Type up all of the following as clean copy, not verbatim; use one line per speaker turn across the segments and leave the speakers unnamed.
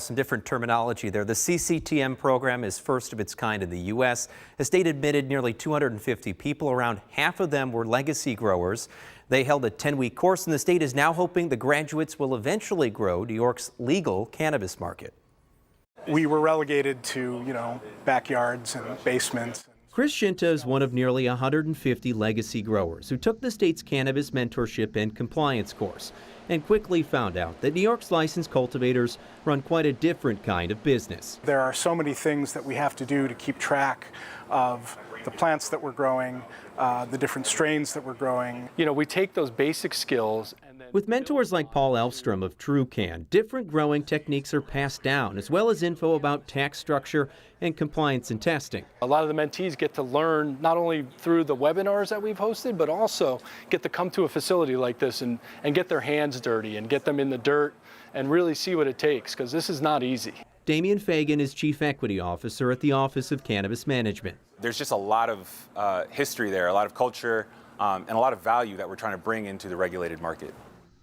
Some different terminology there. The CCTM program is first of its kind in the U.S. The state admitted nearly 250 people. Around half of them were legacy growers. They held a 10-week course, and the state is now hoping the graduates will eventually grow New York's legal cannabis market.
We were relegated to, backyards and basements.
Chris Shinta is one of nearly 150 legacy growers who took the state's cannabis mentorship and compliance course and quickly found out that New York's licensed cultivators run quite a different kind of business.
There are so many things that we have to do to keep track of the plants that we're growing, the different strains that we're growing.
We take those basic skills.
With mentors like Paul Elfstrom of TrueCan, different growing techniques are passed down, as well as info about tax structure and compliance and testing.
A lot of the mentees get to learn not only through the webinars that we've hosted, but also get to come to a facility like this and get their hands dirty and get them in the dirt and really see what it takes, because this is not easy.
Damian Fagan is Chief Equity Officer at the Office of Cannabis Management.
There's just a lot of history there, a lot of culture, and a lot of value that we're trying to bring into the regulated market.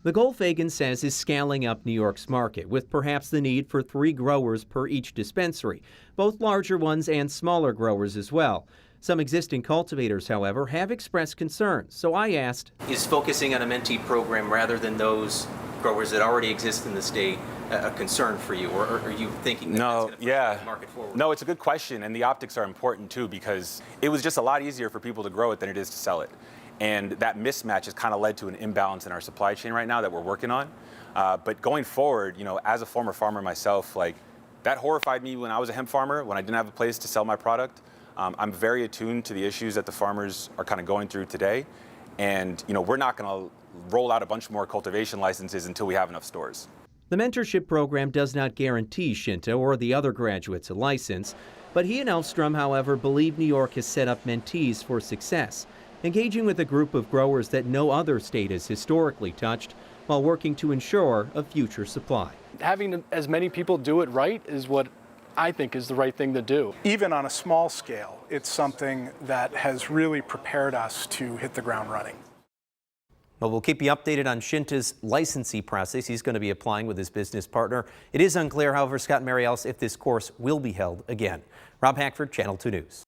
The goal, Fagan says, is scaling up New York's market, with perhaps the need for 3 growers per each dispensary, both larger ones and smaller growers as well. Some existing cultivators, however, have expressed concerns, so I asked, is focusing on a mentee program rather than those growers that already exist in the state a concern for you, or are you thinking that that's going to push the market forward?
No, it's a good question, and the optics are important too, because it was just a lot easier for people to grow it than it is to sell it. And that mismatch has kind of led to an imbalance in our supply chain right now that we're working on. But going forward, as a former farmer myself, that horrified me when I was a hemp farmer, when I didn't have a place to sell my product. I'm very attuned to the issues that the farmers are kind of going through today. And, we're not going to roll out a bunch more cultivation licenses until we have enough stores.
The mentorship program does not guarantee Shinta or the other graduates a license, but he and Elfstrom, however, believe New York has set up mentees for success, engaging with a group of growers that no other state has historically touched while working to ensure a future supply.
Having as many people do it right is what I think is the right thing to do.
Even on a small scale, it's something that has really prepared us to hit the ground running.
Well, we'll keep you updated on Shinta's licensee process. He's going to be applying with his business partner. It is unclear, however, Scott and Mary Alice, if this course will be held again. Rob Hackford, Channel 2 News.